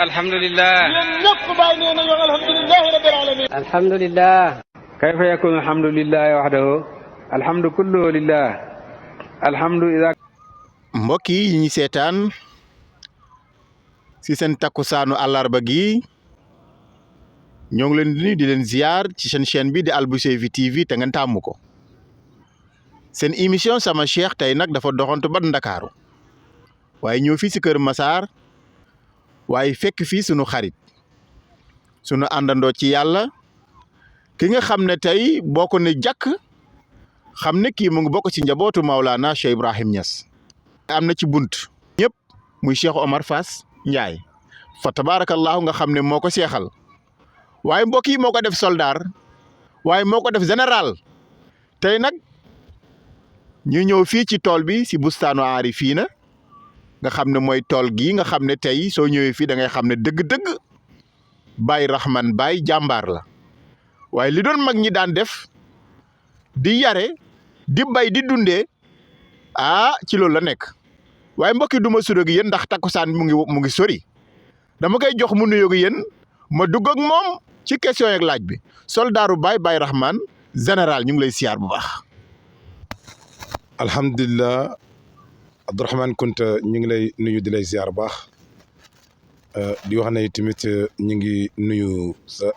alhamdulillah. yéen ñëpp bàyyi nee nañu alhamdulillahi rabbil alamin. alhamdulillah. kayfa yakunu alhamdulillahi wahdahu alhamdu kulluhu lillah alhamdu ida. mbokk yi ñi seetaan si seen takkusaanu àllarba gi ñoo ngi leen di nuyu di leen ziar ci seen chaîne bi di Alboucheyri TV te ngeen tàmm ko seen émission sama cheikh tey nag dafa doxantu ba Ndakaaru waaye ñëw fii si Kër Massar waaye fekk fii sunu xarit sunu àndandoo ci yàlla ki nga xam ne tey boo ko ne jàkk xam ne kii mu ngi bokk ci njabootu Maulana Cheikh Ibrahim Niass am na ci bunt ñëpp muy Cheikh Omar Fass Ndiaye fa tabarakallahu nga xam ne moo ko seexal waaye mbokk yi moo ko def soldaar waaye moo ko def général tey nag ñu ñëw fii ci tool bi si bustaanu aarifiina nga xam ne mooy tool gii nga xam ne tey soo ñëwee fii da ngay xam ne dëgg-dëgg Baye Rahman Baye jàmbaar la waaye li doon mag ñi daan def di yare di bay di dundee ci loolu la nekk waaye mbokk yi du ma suro gi yéen ndax takkusaan mu ngi sori dama koy jox mu nuyoo gi yéen ma dugg ak moom ci question yeeg laaj bi soldaaru Baye Rahman général ñu ngi lay siyaar bu baax. alhamdulilah Abdourahmane Kunta ñu ngi lay nuyu di lay ziar bu baax di wax ne tamit ñu ngi nuyu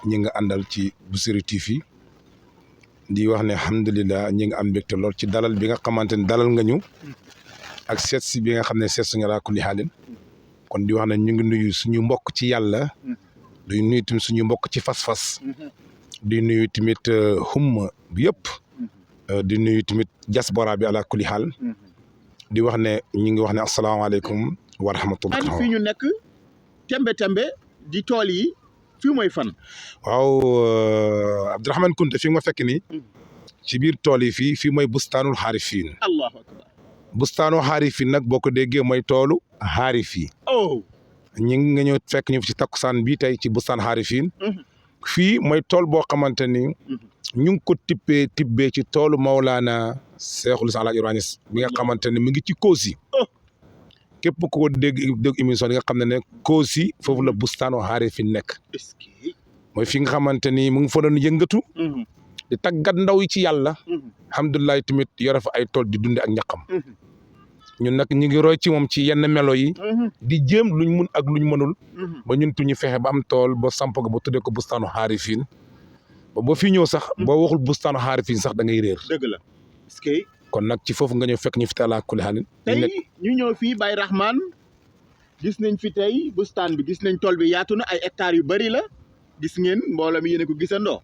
ñi nga àndal ci Bichri TV di wax ne alhamdulilah ñi nga am mbégte lool ci dalal bi nga xamante ne dalal nga ñu ak seet si bi nga xam ne seet si nga laa kulli xaalin kon di wax ne ñu ngi nuyu suñu mbokk ci yàlla di nuyu tamit suñu mbokk ci fas-fas di nuyu tamit xumma bi yëpp di nuyu tamit diaspora bi ala kulli xaal di wax ne ñu ngi wax ne asalaamaaleykum wa rahmatullah. fii ñu nekk tembe di tool yi fii mooy fan. waaw Abdourahmane Kunta fi ma fekk nii ci biir tool yi fii mooy bustaanul xaarifiin. allahu akbar. bustaanul xaarifiin nag boo ko déggee mooy toolu xaarifi. ñi nga ñëw fekk ñu ci takkusaan bii tey ci bustaan xaarifiin. fii mooy tool boo xamante ni ñu ngi ko tibbee ci toolu Maulana Cheikhul Islam Alaaji Ibrahima Niass mi nga xamante ne mu ngi ci Kossy. képp ko dégg émission yi nga xam ne Kossy foofu la bustaanu xaarifiin nekk. mooy fi nga xamante ni mu ngi fa doon yëngatu. di tàggat ndaw yi ci yàlla. alhamdulilah tamit yore fa ay tool di dunde ak ñaqam. ñun nag ñu ngi roy ci moom ci yenn melo yi. di jéem luñ mun ak luñ mënul. ba ñun tuñu fexe ba am tool ba samp ko ba tuddee ko bustaanu xaarifiin ba fi ñëw sax boo waxul bustaanu xaarifiin sax da ngay réer. dëgg la. est-ce que. kon nag ci foofu nga ñëw fekk ñu fi taalaa kulli xaalin. tey ñu ñëw fii Baye Rahman gis nañ fi tey bustaan bi gis nañ tool bi yaatu na ay hectares yu bari la gis ngeen mbooloo mi yéen a ko gisandoo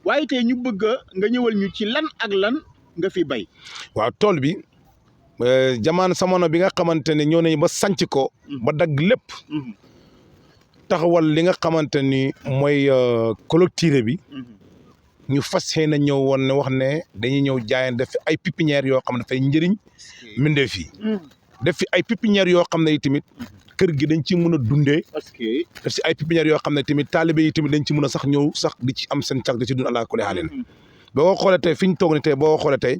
waaye tey ñu bëgg nga ñëwal ñu ci lan ak lan nga fi bay. waaw tool bi jamono bi nga xamante ne ñëw nañu ba sanc ko. ba dagg lépp. taxawal li nga xamante ni mooy clôture bi. ñu fas yéene ñëw woon ne wax ne dañuy ñëw jaayeen def fi ay pépinières yoo xam ne dafay njëriñ mbindeef yi. def fi ay pépinières yoo xam ne tamit kër gi dañ ci mën a dundee. def si ay pépinières yoo xam ne tamit taalibe yi tamit dañ ci mën a sax ñëw sax di ci am seen càq di ci dund ala kulli xaalin. boo ko xoolee tey fi ñu toog ni tey boo ko xoolee tey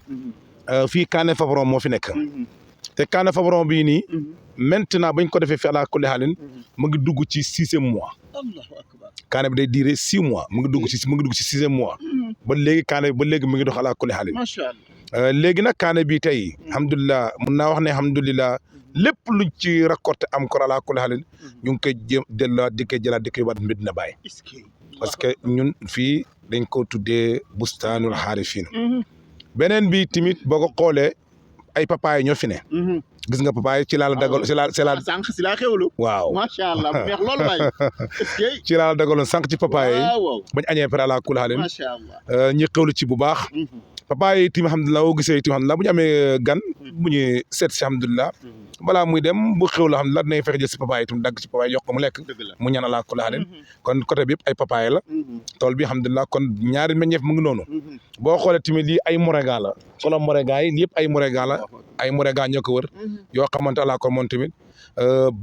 fii Kaane Fabaron moo fi nekk. te Kaane Fabaron bii nii maintenant bañ ko defee fi ala kulli xaalin mu ngi dugg ci 6e mois. Kaane bi day diire 6 mois mu ngi dugg ci 6e mois. ba léegi Kaane bi mu ngi dox ala kulli xaalin. macha allah léegi nag Kaane bi tey alhamdulilah mun naa wax ne alhamdulilah lépp luñ ci récolté am ko ala kulli xaalin ñu ngi koy jéem delluwaat di koy jëlaat di koy waat Medina Baye. parce que ñun fii dañ ko tuddee bustaanul xaarifiin. beneen bi tamit boo ko xoolee ay papaay ñoo fi ne. gis nga papaay ci laa la dagal ci laa sànq si laa xewlu. waaw macha allah mu neex lool waay. ci laa la dagaloon sànq ci papaay yi. waaw bañ añee pare ala kulli xaalin. macha allah ñi xewlu ci bu baax. papaay yi tamit alhamdulilah boo gisee tamit alhamdulilah bu ñu amee gan. bu ñu seet si alhamdulilah. balaa muy dem bu xewlu alhamdulilah dinañ fexe jël si papaay yi tamit dagg ci papaay jox ko mu lekk. mu ñaan ala kulli xaalin. kon côté bi yëpp ay papaay la. tool bi alhamdulilah kon ñaari meññeef mu ngi noonu. boo xoolee tamit lii ay moringa la. xoolal moringa yi lii yëpp ay moringa la. ay moringa ñoo ko wër. yoo xamante ala ko moom tamit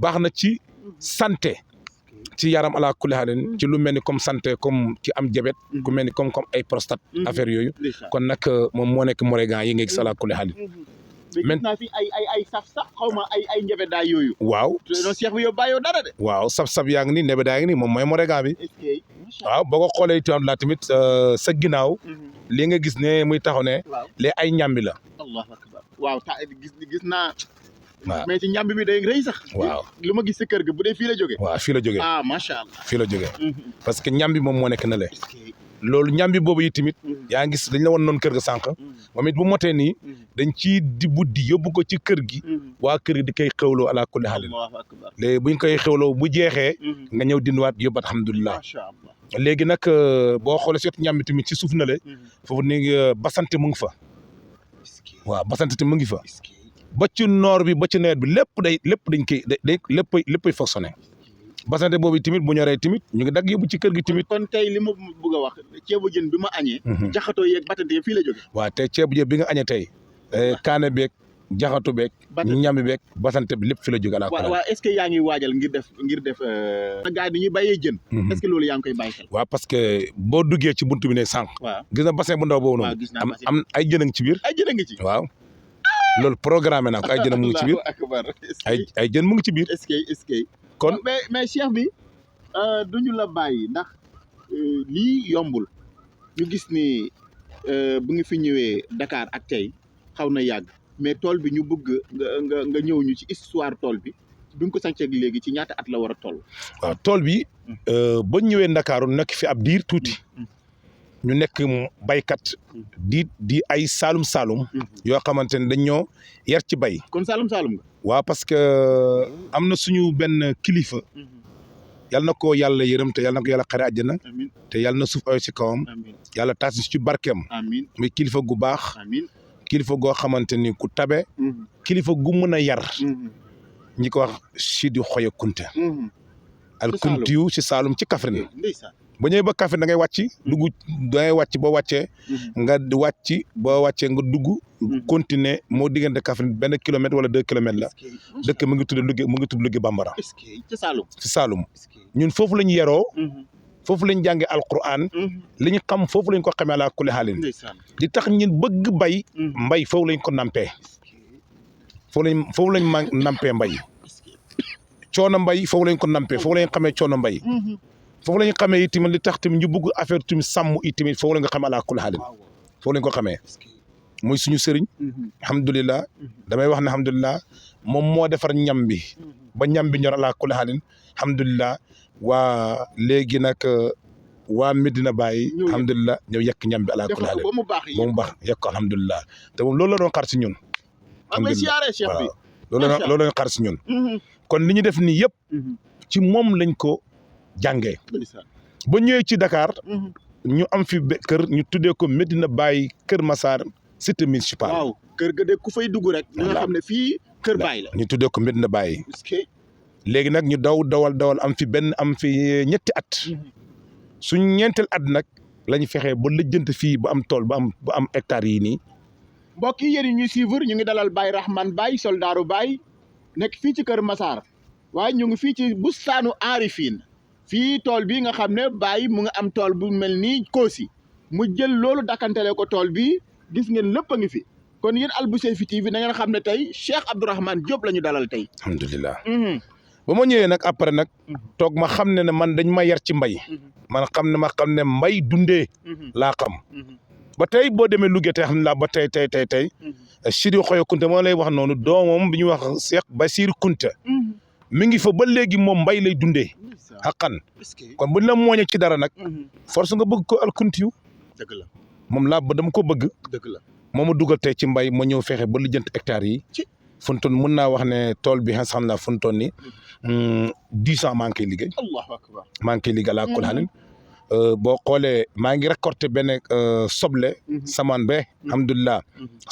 baax na ci santé. ci yaram ala kulli xaalin ci lu mel ni comme santé comme ci am diabète ku mel ni comme ay prostate affaire yooyu kon nag moom moo nekk moringa yi nga gis ala kulli xaalin mais gis naa fi ay saf sax xaw ma ay njebedaay yooyu. waaw non Cheikh bi yow bàyyoo dara de. waaw sab-sab yaa ngi nii nebedaa ngi nii moom mooy moréga bi. est-ce que waaw boo ko xoolee itam la tamit sa ginnaaw. li nga gis ne muy taxaw ne. waaw les ay ñambi la. allahu akbar waaw gis naa. waaw mais ci ñambi bi day rëy sax. waaw lu ma gis sa kër ga bu dee fii la jógee. waaw fii la jógee ah macha allah. fii la jógee parce que ñambi moom moo nekk na le est-ce que loolu ñambi boobu yi tamit yaa ngi gis dañ la woon noonu kër ga sànq moom it bu motee nii dañ ci di buddi yóbbu ko ci kër gi waa kër gi di koy xewloo ala kulli xaalin allahu akbar. léegi buñ koy xewloo bu jeexee nga ñëw dindiwaat yóbbu alhamdulilah macha allah. léegi nag boo xoolee si wetu ñambi tamit ci suuf na le foofu ni basante mu ngi fa est-ce que waaw basante tamit mu ngi fa est-ce que ba ci noor bi ba ci nawet bi lépp dañ koy day léppay fonctionné basante boobu tamit bu ñoree tamit ñu ngi dagg yóbbu ci kër gi tamit. kon tey li ma bëgg a wax ceebu jën bi ma añee. jaxatoo yeeg batante fii la jógee. waaw te ceebu jën bi nga añee tey kaane beeg jaxatu beeg. ñami beeg basante bi lépp fi la jóge ala. waaw est-ce que yaa ngi waajal ngir def. gars yi dañuy bàyyee jën. est-ce que loolu yaa ngi koy bàyyi xel. waaw parce que boo duggee ci buntu bi ne sànq. waaw gis na bassin bu ndaw boobu waaw noonu. gis naa bassin am ay jën a ngi ci biir. ay jën a ngi ci. waaw loolu programme naa ko ay jën mu ngi ci biir. Allahu akbar. ay jën mu ngi ci biir. est-ce que kon mais cheikh bi duñu la bàyyi ndax lii yombul ñu gis ni bu nga fi ñëwee Dakar ak tey xaw na yàgg mais tool bi ñu bëgg nga ñëw ñu ci histoire tool bi bi nga ko sànceeg léegi ci ñaata at la war a toll. waaw tool bi ba ñëwee Ndakaaru nekk fi ab diir tuuti ñu nekk baykat di ay saalum yoo xamante ne dañ ñoo yar ci bay. kon saalum nga. waaw parce que am na suñu benn kilifa. yal na ko yàlla yërëm te yal na ko yàlla xare àjjana. amiin te yal na suuf ay ci kawam. amiin yàlla taas ci barkeem. amiin muy kilifa gu baax. amiin kilifa goo xamante ni ku tabe. kilifa gu mën a yar. ñi ko wax Sidi Xoya Kunta. al kuntiyu ci Saalum ci Kaffrine. ndeysaan ba ñëwee ba Kaffrine da ngay wàcc. da ngay wàcc ba wàccee. nga wàccee nga dugg. continuer moo diggante Kaffrine benn kilomètre wala 2 kilomètres la. dëkk mu ngi tudd Louga Bambara. est-ce que ci Saalum. ci Saalum ñun foofu lañ yeroo. foofu lañ jàngee alquran. li ñu xam foofu lañ ko xamee ala kulli xaalin. ndeysaan di tax ñun bëgg bay. mbay foofu lañ ko nampee. foofu lañ nampee mbay. coono mbay foofu lañ ko nampee foofu lañ xamee coono mbay. foofu lañ xamee itamit li tax tamit ñu bëgg affaire tamit sàmm itamit foofu la nga xamee ala kulli xaalin. foofu lañ ko xamee. muy suñu sëriñ. alhamdulilah damay wax ne alhamdulilah moom moo defar ñam bi. ba ñam bi ñor ala kulli xaalin alhamdulilah waa léegi nag waa Medina Baye. alhamdulilah ñëw yekk ñam bi ala kulli xaalin ba mu baax yi ba mu baax yekk ko alhamdulilah te moom loolu la doon xaar si ñun. alhamdulilah cheikh bi loolu la doon xaar si ñun. kon li ñu def nii yëpp. ci moom lañ ko jàngee. ba ñëwee ci Dakar. ñu am fi kër ñu tuddee ko Medina Baye Kër Massar cité municipal. waaw kër ga de ku fay dugg rek. nga xam ne fii Kër Baye la. ñu tuddee ko Medina Baye. est-ce que léegi nag ñu dawal am fi ñetti at. suñ ñeenteel at nag la ñu fexee ba lijjante fii ba am tool ba am hectares yii nii. mbokk yi yéen ñuy suivre ñu ngi dalal Baye Rahmane Baye soldaaru Baye nekk fii ci Kër Massar waaye ñu ngi fii ci bustaanu Arifine fii tool bi nga xam ne Baye mu nga am tool bu mel nii Kossy mu jël loolu dakantele ko tool bi gis ngeen lépp a ngi fi kon yéen Alboucheyfi TV na ngeen xam ne tey Cheikh Abdourahmane Diop la ñu dalal tey. alhamdulilah. ba ma ñëwee nag après nag toog ma xam ne man dañ ma yar ci mbay. man xam ne mbay dundee. laa xam. ba tey boo demee Louga tey alhamdulilah ba tey. Sidi Xoya Kunta moo lay wax noonu doomam bi ñuy wax Cheikh Basir Kunta. mi ngi fa ba léegi moom mbay lay dundee. xaqan kon buñ la mooñee ci dara nag. force nga bëgg ko alkuntiyu. dëgg la moom dama ko bëgg. dëgg la moo ma dugal tey ci mbay ma ñëw fexe ba lijjanti hectares yi. funtoon mun naa wax ne tool bi xam naa funtoon ni 10 ans maa ngi koy liggéey. allahu akbar maa ngi koy liggéey laa kulli xaalin boo xoolee maa ngi récolté benn soble. samaan be alhamdulilah.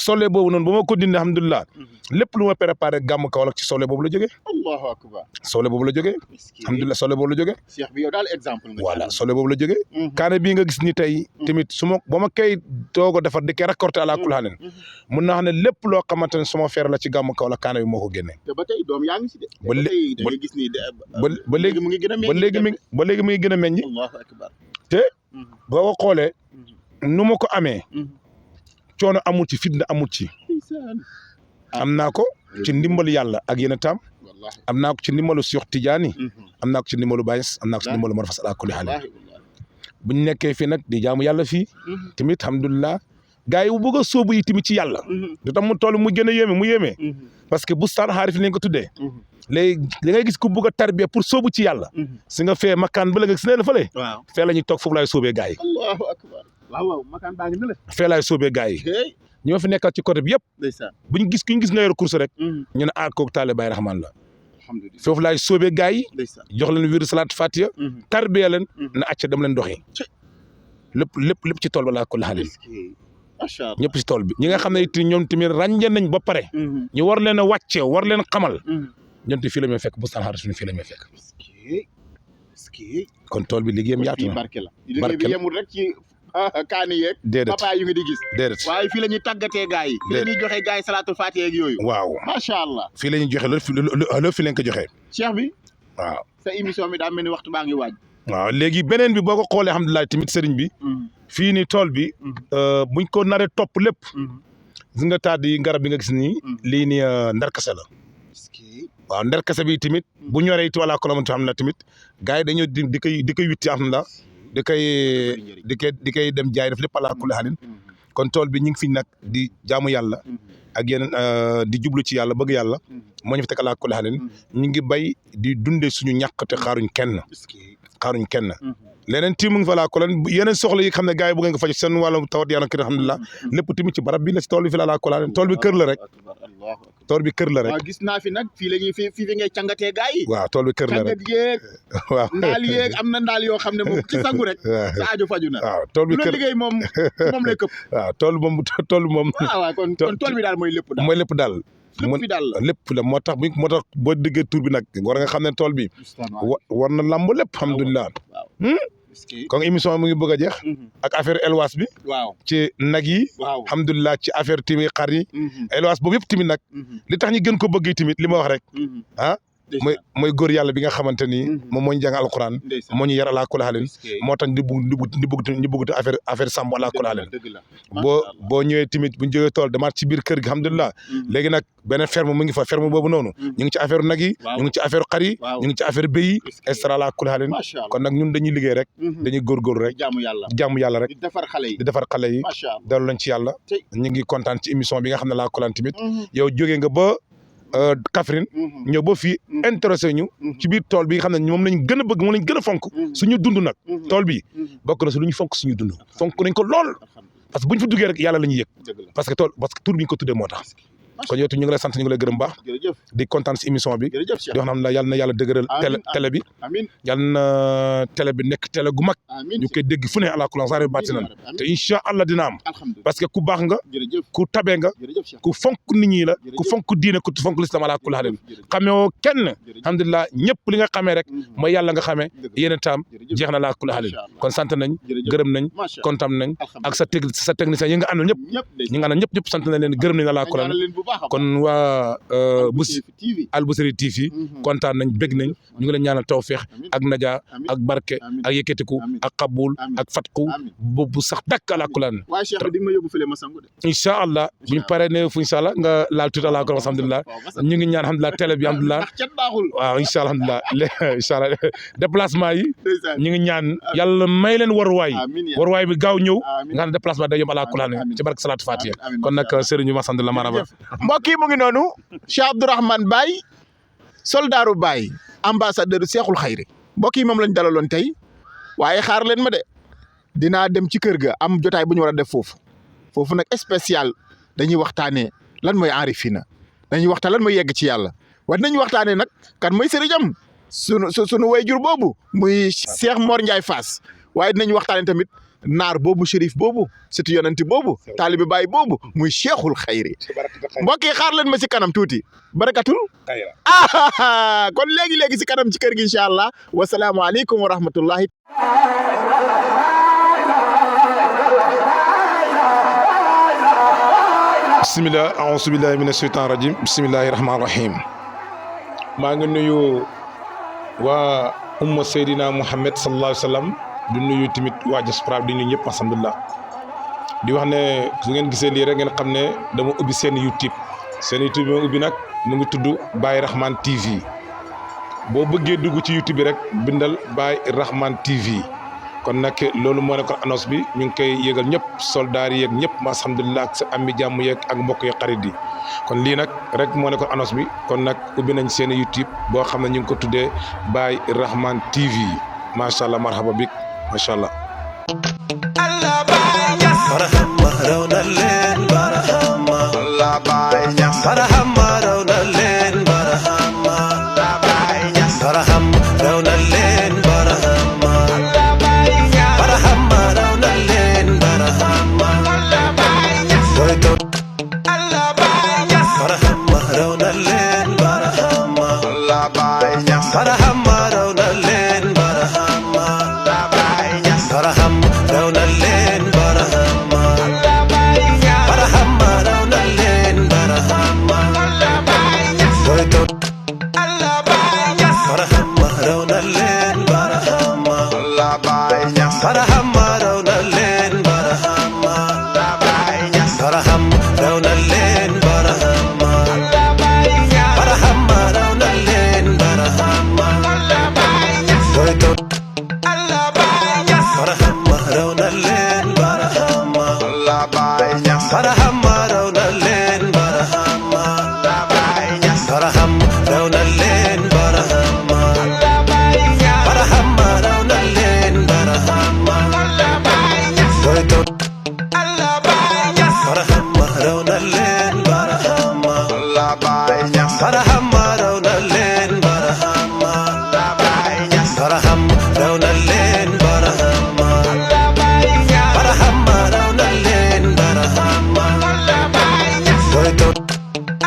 soble boobu noonu ba ma ko dindi alhamdulilah. lépp lu ma préparé gàmm Kaolack ci soble boobu la jógee. allahu akbar soble boobu la jógee. alhamdulilah soble boobu la jógee. Cheikh bi yow daal exemple nga. voilà soble boobu la jógee. kaane bii nga gis ni tey tamit ba ma koy doog a defar di koy récolté ala kulli xaalin mun naa xam ne lépp loo xamante ne sama feer la ci gàmm Kaolack kaane bi moo ko génnee. te ba tey doom yaa ngi si de. ba léegi da ngay gis ni ba léegi mu ngi gën a meññ. ba léegi mu ngi gën a meññ. allahu akbar te boo ko xoolee nu ma ko amee coono amul ci fitna amul ci am naa ko ci ndimbalu yàlla ak yéen tam am naa ko ci ndimbalu Cheikh Tidiane am naa ko ci ndimbalu Baye am naa ko ci ndimbalu Mor Fass ala kulli haal bu ñu nekkee fii nag di jaamu yàlla fii tamit alhamdulilah gars yi bu bëgg a sóobu yi tamit ci yàlla du tam mu toll mu gën a yéeme mu yéeme parce que bustaan xaarif lañ ko tuddee léegi li ngay gis ku bëgg a tarbiya pour sóobu ci yàlla si nga fee makkaan ba la nga gis ne la fële fee la ñuy toog foofu laay sóobee gars yi allahu akbar waaw makkaan baa ngi ne la fee laay sóobee gars yi ñi ma fi nekkal ci côté bi yëpp buñ gis kuñ gis nga yor course rek ñu ne kooku taale Baye Rahman la foofu laay sóobee gars yi jox leen wiru salaat fatiha tarbiya leen na acca dem leen doxi lépp ci tool ba laa ko laxalin ñëpp ci tool bi ñi nga xam ne it ñoom tamit ràññee nañ ba pare ñu war leen a wàcce war leen xamal ñoom te fii la may fekk bustaan xaar suñu fii la may fekk kon tool bi liggéeyam yaatu na barke la liggéey bi yemul rek ci kaani yeeg déedéet papa yu ngi di gis déedéet waaye fii la ñuy tàggatee gars yi fii la ñuy joxe gars yi salaatul fatiha ak yooyu waaw macha allah fii la ñuy joxe loolu fi leen ko joxee cheikh bi waaw sa émission bi daa mel ni waxtu baa ngi waaj waaw léegi beneen bi boo ko xoolee alhamdulilah tamit sëriñ bi fii ni tool bi buñ ko naree topp lépp gis nga taat yi garab bi nga gis nii lii ni ndarkase la waaw ndarkase bi tamit bu ñoree it wala ko xam na tamit gars yi dañoo di koy witti alhamdulilah di koy dem jaay def lépp ala kulli halin kon tool bi ñu ngi fi nag di jaamu yàlla ak yeneen di jublu ci yàlla bëgg yàlla moo ñu fi teg ala kulli halin ñu ngi bay di dundee suñu ñàkk te xaaruñ kenn leneen tiim mu ngi fa laa ko lan yeneen soxla yi xam ne gars yi bu ngeen ko faj seen wàllu tawat yàlla kii alhamdulilah lépp tamit ci barab bi la si tool bi fi la laa ko laan tool bi kër la rek tool bi kër la rek waaw gis naa fi nag fii la ñuy fii ngay càngatee gars yi waaw tool bi kër la rek càngat yeeg waaw ndaal yeeg am na ndaal yoo xam ne moom ci sangu rek sa aajo faju na waaw tool bi kër liggéey moom lay këpp waaw tool moom waaw kon tool bi daal mooy lépp daal lépp la moo tax boo déggee tur bi nag war nga xam ne tool bi war na lamb lépp alhamdulilah kon émission mu ngi bëgg a jeex ak affaire élevage bi ci nag yi alhamdulilah ci affaire timi xar yi élevage boobu yëpp tamit nag li tax ñu gën ko bëgg tamit li ma wax rek mooy góor yàlla bi nga xamante ni moom moo ñu jàng alquran moo ñu yar ala kulli halin moo tax ñu bëgg affaire sàmm ala kulli halin boo ñëwee tamit bu ñu jógee tool demaat ci biir kër gi alhamdulilah léegi nag beneen ferme mu ngi fa ferme boobu noonu ñu ngi ci affaire nag yi ñu ngi ci affaire xar yi ñu ngi ci affaire béy yi extra ala kulli halin kon nag ñun dañuy liggéey rek dañuy góorgóorlu rek jaamu yàlla rek di defar xale yi dalu lañ ci yàlla ñu ngi kontaan ci émission bi nga xam ne laa kolaan tamit yow jógee nga ba Kaffrine ñëw ba fii intéressé ñu ci biir tool bi nga xam ne moom lañ gën a bëgg moom lañ gën a fonk suñu dund nag tool bi bokk na si lu ñu fonk suñu dund fonk nañ ko lool parce que bu ñu fa duggee rek yàlla la ñuy yëg parce que tur bi ñu ko tuddee moo tax kon yow ñu ngi lay sant ñu ngi lay gërëm baax di kontaan si émission bi di wax na yàlla na yàlla dëgëral télé bi yàlla na télé bi nekk télé gu mag ñu koy dégg fu ne ala kulli saare bàtti nan te incha allah dina am parce que ku baax nga ku tabe nga ku fonk nit ñi la ku fonk diine ku fonk lislam ala kulli halin xamee kenn alhamdulilah ñëpp li nga xamee rek mooy yàlla nga xamee yéen itam jeex na ala kulli halin kon sant nañ gërëm nañ kontaan nañ ak sa technicien yi nga àndal ñëpp sant nañ leen gërëm nañ ala kulli halin kon waa Albousseyri TV kontaan nañ bég nañ ñu ngi leen ñaanal tawfeex ak naja ak barke ak yëkkatiku ak xabul ak fatku bu sax dakk ala kulaan incha allah buñ paree ne fu incha allah nga laal tuuti ala kulaan alhamdulilah ñu ngi ñaan alhamdulilah télé bi alhamdulilah waaw incha allah alhamdulilah incha allah déplacement yi ñu ngi ñaan yàlla may leen waruwaay bi gaaw ñëw nga xam ne déplacement day yomb ala kulaan ci barke salaatu fatiha kon nag sëriñ bi ma sant la maraba mbokk yi mu ngi noonu Cheikh Abdourahmane Baye soldaaru Baye ambassadeur Cheikhul Khayri mbokk yi moom lañ dalaloon tey waaye xaar leen ma de dinaa dem ci kër ga am jotaay bu ñu war a def foofu nag spécial dañuy waxtaanee lan mooy aarifina dañuy waxtaan lan mooy yegg ci yàlla waaye dinañ waxtaanee nag kan mooy sëriñam sunu wayjur boobu muy Cheikh Mor Ndiaye Fass waaye dinañ waxtaanee tamit naar boobu shérif boobu surtout yonenti boobu taalibi Baay boobu muy Cheikhul Khayri mbokk yi xaar leen ma si kanam tuuti barakatul kon léegi si kanam ci kër gi incha allah wasalaamualeykum wa rahmatullahi bisimilah aousu billahi mina sheytan rajim bisimillahi rahmani rahim maa ngi nuyu waa umma Seydina Muhammad sallallahu alayhi wa sallam di nuyu tamit waa diaspora di nuyu ñëpp alhamdulilah di wax ne su ngeen gisee lii rek ngeen xam ne dama ubbi seen YouTube seen YouTube bi ubbi nag mu ngi tudd Baye Rahman TV boo bëggee dugg ci YouTube bi rek bindal Baye Rahman TV kon nag loolu moo nekkoon annonce bi ñu ngi koy yëgal ñëpp soldaar yi yeeg ñëpp alhamdulilah ak sa am mi jàmm yeeg ak mbokk yi xarit yi kon lii nag rek moo nekkoon annonce bi kon nag ubbi nañ seen YouTube boo xam ne ñu ngi ko tuddee Baye Rahman TV macha allah marhaba bik macha allah. barahama raw na leen barahama Allah Baye Niass barahama raw na leen barahama Allah Baye Niass barahama raw na leen barahama Allah Baye Niass barahama raw na leen barahama Allah Baye Niass Allah Baye Niass barahama raw na leen barahama Allah Baye Niass barahama raw na leen barahama Allah Baye Niass barahama raw na leen barahama Allah Baye Niass barahama raw na leen barahama Allah Baye Niass Allah Baye Niass barahama raw na leen barahama Allah Baye Niass barahama raw na leen barahama Allah Baye Niass barahama raw na leen barahama Allah Baye Niass barahama raw na leen barahama Allah Baye Niass Allah Baye Niass barahama raw na leen barahama Allah Baye Niass barahama raw na leen barahama Allah Baye Niass barahama raw na leen barahama Allah Baye Niass barahama raw na leen barahama Allah Baye Niass Allah Baye Niass barahama raw na leen barahama Allah Baye Niass barahama raw na leen barahama Allah Baye Niass barahama raw na leen barahama Allah Baye Niass barahama raw na leen barahama Allah Baye Niass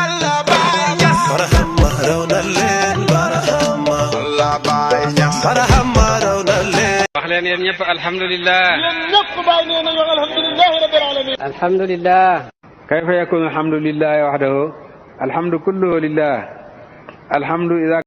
Allah Baye Niass barahama raw na leen barahama Allah Baye Niass barahama raw na leen wax leen yéen ñëpp alhamdulilah. yéen ñëpp Baye nee na yow alhamdulilah rabbil alamin. alhamdulilah. kayfa yakunu alhamdulillahi wahdahu alhamdu kulluhu lillah alhamdu